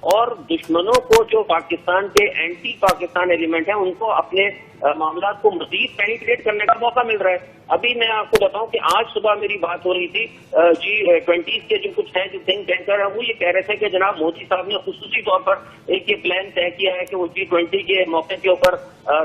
اور دشمنوں کو جو پاکستان کے اینٹی پاکستان ایلیمنٹ ہیں ان کو اپنے معاملات کو مزید پینیٹریٹ کرنے کا موقع مل رہا ہے. ابھی میں آپ کو بتاؤں کہ آج صبح میری بات ہو رہی تھی G20 کے جو کچھ ہیں جو تھنک ٹینکر ہیں وہ یہ کہہ رہے تھے کہ جناب مودی صاحب نے خصوصی طور پر ایک یہ پلان طے کیا ہے کہ وہ G20 کے موقع کے اوپر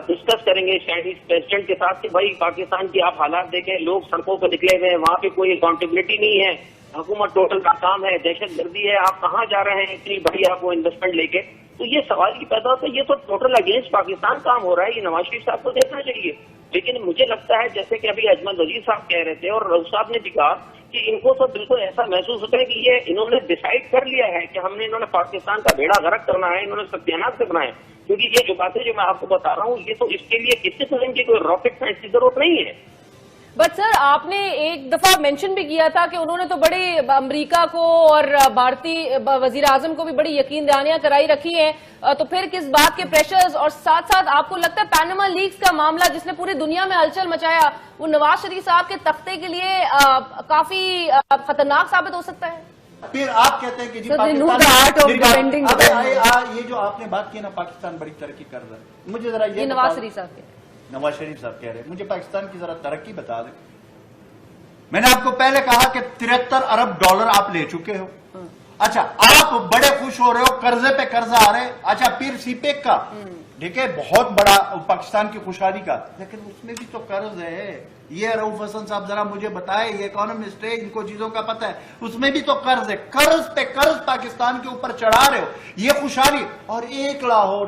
ڈسکس کریں گے چائنیز پریزیڈنٹ کے ساتھ کہ بھائی پاکستان کی آپ حالات دیکھیں, لوگ سڑکوں پہ نکلے ہوئے ہیں, وہاں پہ کوئی اکاؤنٹیبلٹی نہیں ہے, حکومت ٹوٹل ناکام ہے, دہشت گردی ہے, آپ کہاں جا رہے ہیں اتنی بڑی آپ کو انویسٹمنٹ لے کے. تو یہ سوال ہی پیدا ہوتا ہے یہ تو ٹوٹل اگینسٹ پاکستان کام ہو رہا ہے, یہ نواز شریف صاحب کو دیکھنا چاہیے. لیکن مجھے لگتا ہے جیسے کہ ابھی اجمل وزیر صاحب کہہ رہے تھے اور رؤف صاحب نے بھی کہا کہ ان کو تو بالکل ایسا محسوس ہوتا ہے کہ یہ انہوں نے ڈیسائیڈ کر لیا ہے کہ ہم نے انہوں نے پاکستان کا بیڑا غرق کرنا ہے, انہوں نے ستیاناش کرنا ہے. کیونکہ یہ جو باتیں جو میں آپ کو بتا رہا ہوں یہ تو اس کے لیے کسی قسم کی کوئی راکٹ سائنس کی ضرورت نہیں ہے. بٹ سر آپ نے ایک دفعہ مینشن بھی کیا تھا کہ انہوں نے تو بڑے امریکہ کو اور بھارتی وزیر اعظم کو بھی بڑی یقین دہانیاں کرائی رکھی ہیں, تو پھر کس بات کے پریشرز, اور ساتھ ساتھ آپ کو لگتا ہے پیناما لیکس کا معاملہ جس نے پوری دنیا میں ہلچل مچایا وہ نواز شریف صاحب کے تختے کے لیے کافی خطرناک ثابت ہو سکتا ہے؟ پھر آپ کہتے ہیں کہ جی یہ جو آپ نے بات کی نا پاکستان بڑی ترقی کر رہا ہے, مجھے ذرا یہ نواز شریف صاحب کے نواز شریف صاحب کہہ رہے ہیں مجھے پاکستان کی ذرا ترقی بتا دیں. میں نے آپ کو پہلے کہا کہ 73 ارب ڈالر آپ لے چکے ہو. اچھا آپ بڑے خوش ہو رہے ہو, قرضے پہ قرضہ آ رہے, اچھا پھر سی پیک کا ٹھیک ہے بہت بڑا پاکستان کی خوشحالی کا, لیکن اس میں بھی تو قرض ہے. یہ رؤف حسن صاحب ذرا مجھے بتائے, یہ اکانومسٹ ہے, ان کو چیزوں کا پتہ ہے, اس میں بھی تو قرض ہے. قرض پہ قرض پاکستان کے اوپر چڑھا رہے ہو, یہ خوشحالی. اور ایک لاہور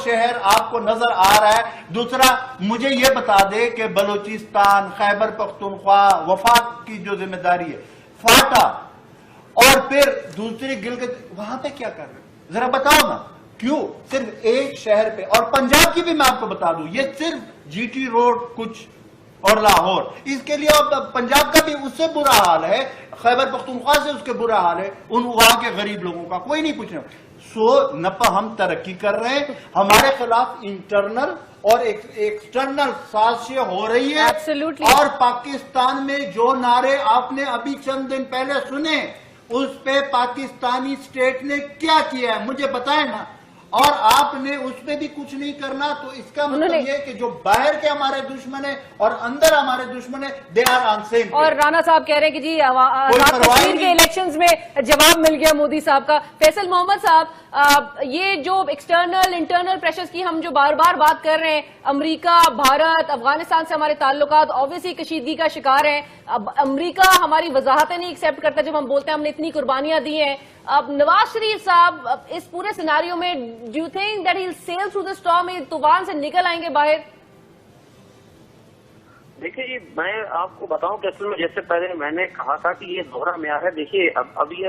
شہر آپ کو نظر آ رہا ہے. دوسرا مجھے یہ بتا دے کہ بلوچستان, خیبر پختونخوا, وفاق کی جو ذمہ داری ہے, فاٹا اور پھر دوسری گلگت, وہاں پہ کیا کر رہے ذرا بتاؤ نا. کیوں صرف ایک شہر پہ؟ اور پنجاب کی بھی میں آپ کو بتا دوں یہ صرف جی ٹی روڈ کچھ اور لاہور, اس کے لیے پنجاب کا بھی اس سے برا حال ہے, خیبر پختونخوا سے اس کے برا حال ہے, ان وہاں کے غریب لوگوں کا کوئی نہیں پوچھ رہا. نپا ہم ترقی کر رہے ہیں, ہمارے خلاف انٹرنل اور ایکسٹرنل سازشیں ہو رہی ہے. اور پاکستان میں جو نعرے آپ نے ابھی چند دن پہلے سنے اس پہ پاکستانی اسٹیٹ نے کیا کیا ہے مجھے بتائیں نا. اور آپ نے اس پہ بھی کچھ نہیں کرنا, تو اس کا مطلب یہ کہ جو باہر کے ہمارے دشمن ہیں اور اندر ہمارے دشمن ہیں دے آر آن سیم. اور رانا صاحب کہہ رہے ہیں کہ جی کشمیر کے الیکشنز میں جواب مل گیا مودی صاحب کا. فیصل محمد صاحب, یہ جو ایکسٹرنل انٹرنل پریشرز کی ہم جو بار بار بات کر رہے ہیں, امریکہ, بھارت, افغانستان سے ہمارے تعلقات اوبویسلی کشیدگی کا شکار ہیں. اب امریکہ ہماری وضاحتیں نہیں ایکسیپٹ کرتا جب ہم بولتے ہیں ہم نے اتنی قربانیاں دی ہیں. اب نواز شریف صاحب اس پورے سیناریو میں do you think that he will sell through the storm, طوفان سے نکل آئیں گے باہر؟ دیکھیے جی میں آپ کو بتاؤں کہ اصل میں جیسے پہلے میں نے کہا تھا کہ یہ دوہرا معیار ہے. دیکھیے ابھی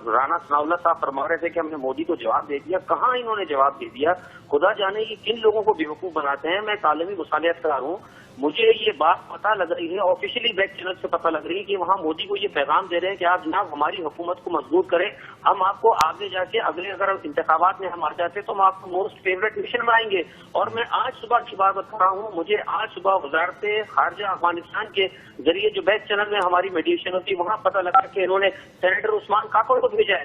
رانا ثناء اللہ صاحب فرما رہے تھے کہ ہم نے مودی کو جواب دے دیا. کہاں انہوں نے جواب دے دیا؟ خدا جانے یہ کن لوگوں کو بیوقوف بناتے ہیں. میں عالمی مصالحت کار ہوں, مجھے یہ بات پتہ لگ رہی ہے, آفیشلی بیک چینل سے پتہ لگ رہی ہے کہ وہاں مودی کو یہ پیغام دے رہے ہیں کہ آپ جناب ہماری حکومت کو مضبوط کریں, ہم آپ کو آگے جا کے اگلے اگر انتخابات میں ہم آ جاتے تو ہم آپ کو موسٹ فیوریٹ مشن بنائیں گے. اور میں آج صبح کی بات بتا رہا ہوں, مجھے آج صبح وزارت خارجہ افغانستان کے ذریعے جو بیک چینل میں ہماری میڈیشن ہوتی ہے وہاں پتہ لگا کہ انہوں نے سینیٹر عثمان کاکڑ کو بھیجا ہے.